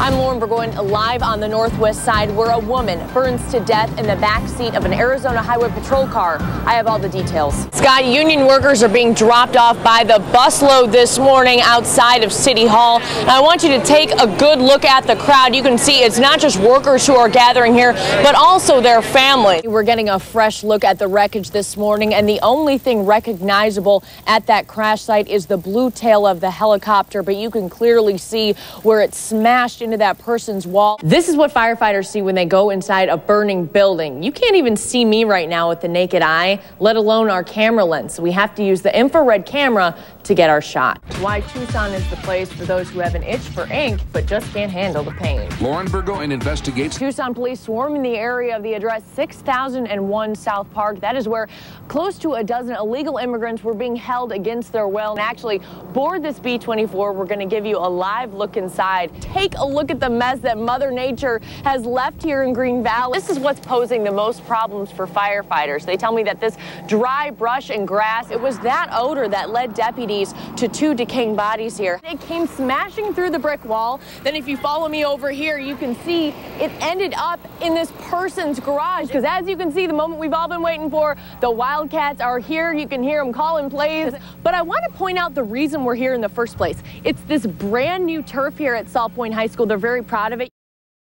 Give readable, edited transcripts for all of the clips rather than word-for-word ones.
I'm Burgoyne, live on the northwest side where a woman burns to death in the back seat of an Arizona Highway Patrol car. I have all the details. Scott, union workers are being dropped off by the busload this morning outside of City Hall. And I want you to take a good look at the crowd. You can see it's not just workers who are gathering here, but also their family. We're getting a fresh look at the wreckage this morning, and the only thing recognizable at that crash site is the blue tail of the helicopter, but you can clearly see where it smashed into that person's wall. This is what firefighters see when they go inside a burning building. You can't even see me right now with the naked eye, let alone our camera lens. We have to use the infrared camera to get our shot. Why Tucson is the place for those who have an itch for ink but just can't handle the pain. Burgoyne investigates. Tucson police swarming the area of the address 6001 South Park. That is where close to a dozen illegal immigrants were being held against their will. And actually, board this B-24. We're going to give you a live look inside. Take a look at the mess that Mother Nature has left here in Green Valley. This is what's posing the most problems for firefighters. They tell me that this dry brush and grass, it was that odor that led deputies to 2 decaying bodies here. They came smashing through the brick wall. Then if you follow me over here, you can see it ended up in this person's garage. Because as you can see, the moment we've all been waiting for, the Wildcats are here. You can hear them calling plays. But I want to point out the reason we're here in the first place. It's this brand new turf here at South Point High School. They're very proud of it.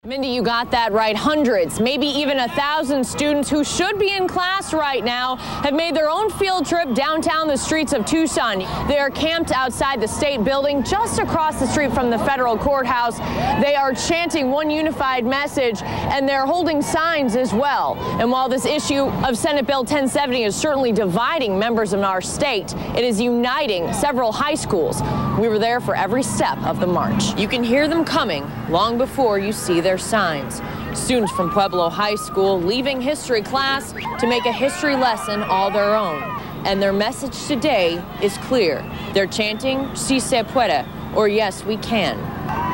Mindy, you got that right. Hundreds, maybe even 1,000 students who should be in class right now have made their own field trip downtown the streets of Tucson. They are camped outside the state building just across the street from the federal courthouse. They are chanting one unified message, and they're holding signs as well. And while this issue of Senate Bill 1070 is certainly dividing members of our state, it is uniting several high schools. We were there for every step of the march. You can hear them coming long before you see their signs. Students from Pueblo High School leaving history class to make a history lesson all their own. And their message today is clear. They're chanting, Si se puede, or yes, we can.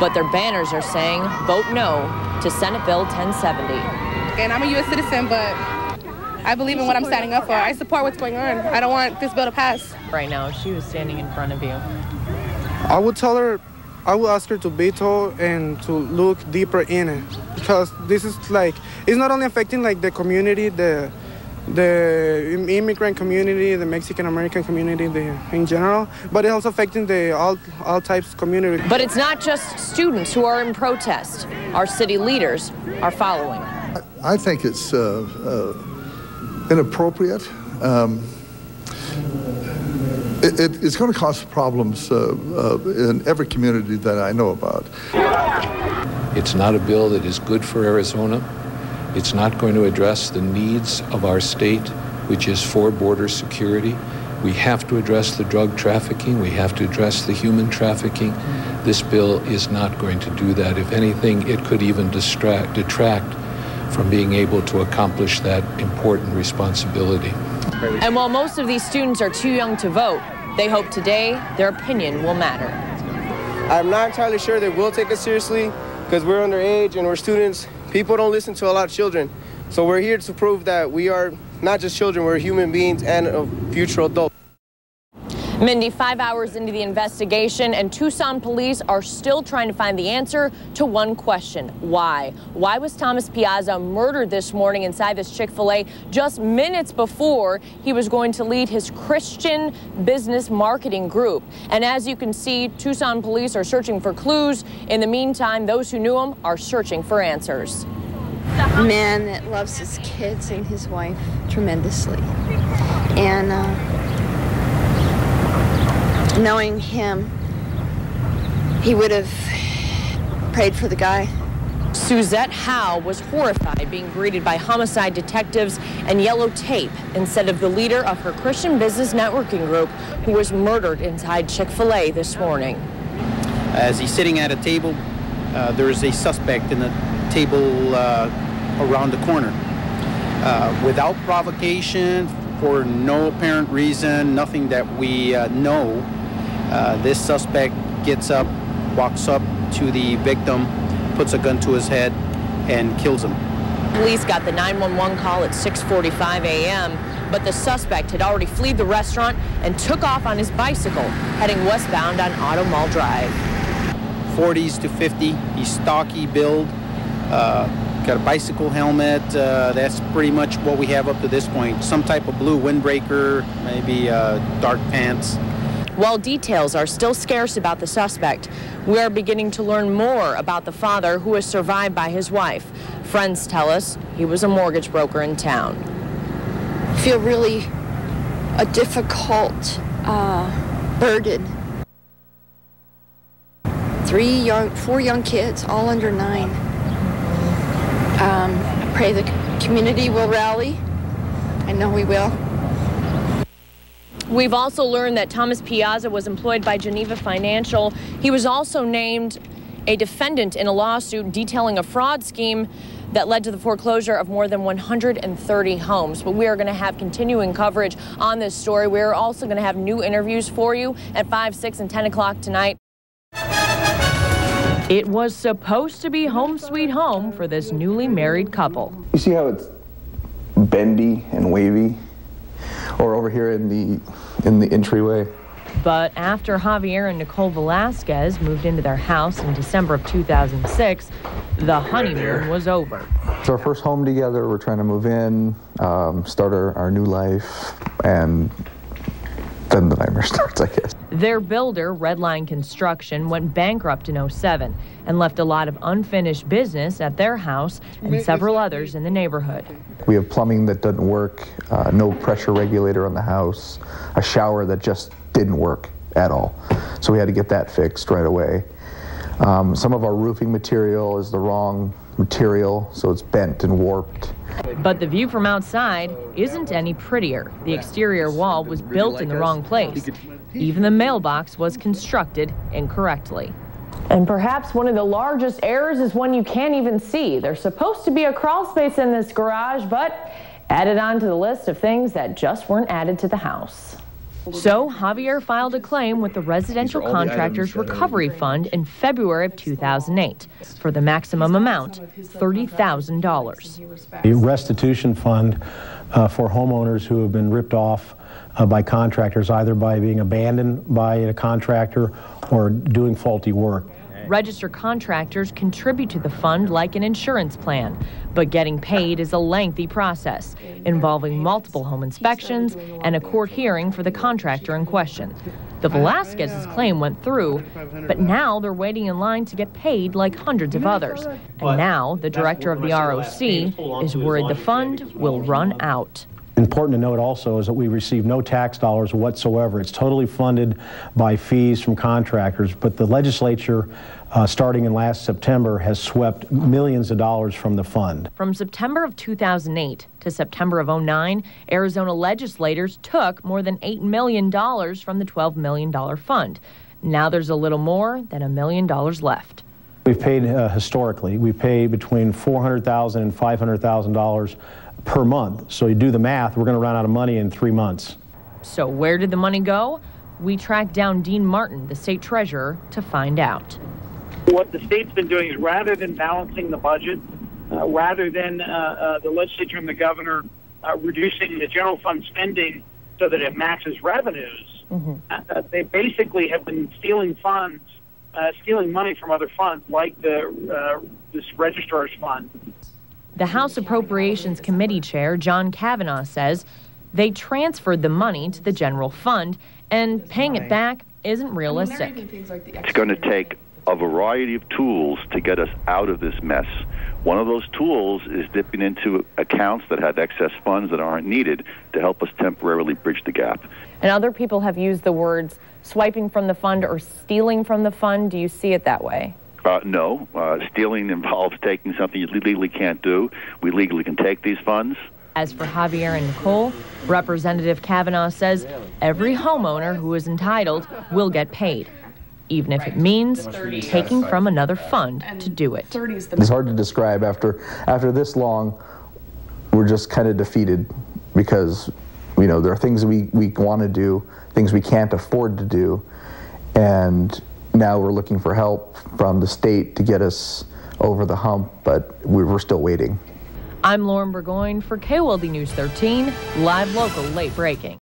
But their banners are saying, vote no to Senate Bill 1070. And I'm a U.S. citizen, but I believe in what I'm standing up for. I support what's going on. I don't want this bill to pass. Right now, if she was standing in front of you, I would tell her, I will ask her to veto and to look deeper in it, because this is like, it's not only affecting like the community, the immigrant community, the Mexican American community in general, but it's also affecting the all types community. But it's not just students who are in protest. Our city leaders are following. I think it's inappropriate. It's going to cause problems in every community that I know about. It's not a bill that is good for Arizona. It's not going to address the needs of our state, which is for border security. We have to address the drug trafficking. We have to address the human trafficking. This bill is not going to do that. If anything, it could even detract from being able to accomplish that important responsibility. And while most of these students are too young to vote, they hope today their opinion will matter. I'm not entirely sure they will take us seriously because we're underage and we're students. People don't listen to a lot of children. So we're here to prove that we are not just children, we're human beings and a future adult. Mindy, 5 hours into the investigation, and Tucson police are still trying to find the answer to one question. Why? Why was Thomas Piazza murdered this morning inside this Chick-fil-A just minutes before he was going to lead his Christian business marketing group? And as you can see, Tucson police are searching for clues. In the meantime, those who knew him are searching for answers. A man that loves his kids and his wife tremendously. And knowing him, he would have prayed for the guy. Suzette Howe was horrified being greeted by homicide detectives and yellow tape instead of the leader of her Christian business networking group who was murdered inside Chick-fil-A this morning. As he's sitting at a table, there is a suspect in the table around the corner. Without provocation, for no apparent reason, nothing that we know, this suspect gets up, walks up to the victim, puts a gun to his head, and kills him. Police got the 911 call at 6:45 a.m., but the suspect had already fled the restaurant and took off on his bicycle, heading westbound on Auto Mall Drive. 40s to 50. He's stocky build, got a bicycle helmet. That's pretty much what we have up to this point. Some type of blue windbreaker, maybe dark pants. While details are still scarce about the suspect, we are beginning to learn more about the father who was survived by his wife. Friends tell us he was a mortgage broker in town. I feel really a difficult burden. 4 young kids, all under 9. I pray the community will rally. I know we will. We've also learned that Thomas Piazza was employed by Geneva Financial. He was also named a defendant in a lawsuit detailing a fraud scheme that led to the foreclosure of more than 130 homes. But we are going to have continuing coverage on this story. We're also going to have new interviews for you at 5, 6, and 10 o'clock tonight. It was supposed to be home sweet home for this newly married couple. You see how it's bendy and wavy? Or over here in the entryway. But after Javier and Nicole Velasquez moved into their house in December of 2006, the honeymoon was over. It's our first home together. We're trying to move in, start our new life, and then the nightmare starts, I guess. Their builder, Redline Construction, went bankrupt in 2007 and left a lot of unfinished business at their house and several others in the neighborhood. We have plumbing that doesn't work, no pressure regulator on the house, a shower that just didn't work at all. So we had to get that fixed right away. Some of our roofing material is the wrong material, so it's bent and warped. But the view from outside isn't any prettier. The exterior wall was built in the wrong place. Even the mailbox was constructed incorrectly. And perhaps one of the largest errors is one you can't even see. There's supposed to be a crawl space in this garage, but added on to the list of things that just weren't added to the house. So Javier filed a claim with the Residential Contractors Recovery Fund in February of 2008 for the maximum amount, $30,000. A restitution fund for homeowners who have been ripped off by contractors, either by being abandoned by a contractor or doing faulty work. Registered contractors contribute to the fund like an insurance plan, but getting paid is a lengthy process involving multiple home inspections and a court hearing for the contractor in question. The Velasquez's claim went through, but now they're waiting in line to get paid like hundreds of others. And now the director of the ROC is worried the fund will run out. Important to note also is that we receive no tax dollars whatsoever. It's totally funded by fees from contractors, but the legislature, starting in last September, has swept millions of dollars from the fund. From September of 2008 to September of 2009, Arizona legislators took more than $8 million from the $12 million fund. Now there's a little more than $1 million left. We've paid historically. We pay between $400,000 and $500,000 per month. So you do the math, we're going to run out of money in 3 months. So where did the money go? We tracked down Dean Martin, the state treasurer, to find out. What the state's been doing is, rather than balancing the budget, rather than the legislature and the governor reducing the general fund spending so that it matches revenues, they basically have been stealing funds, stealing money from other funds like this registrar's fund. The House Appropriations Committee Chair, John Kavanaugh, says they transferred the money to the general fund and paying it back isn't realistic. It's going to take a variety of tools to get us out of this mess. One of those tools is dipping into accounts that have excess funds that aren't needed to help us temporarily bridge the gap. And other people have used the words swiping from the fund or stealing from the fund. Do you see it that way? No. Stealing involves taking something you legally can't do. We legally can take these funds. As for Javier and Nicole, Representative Kavanaugh says every homeowner who is entitled will get paid, even if it means taking from another fund to do it. It's hard to describe. After this long, we're just kind of defeated because, you know, there are things we want to do, things we can't afford to do, and now we're looking for help from the state to get us over the hump, but we're still waiting. I'm Lauren Burgoyne for KOLD News 13, live, local, late breaking.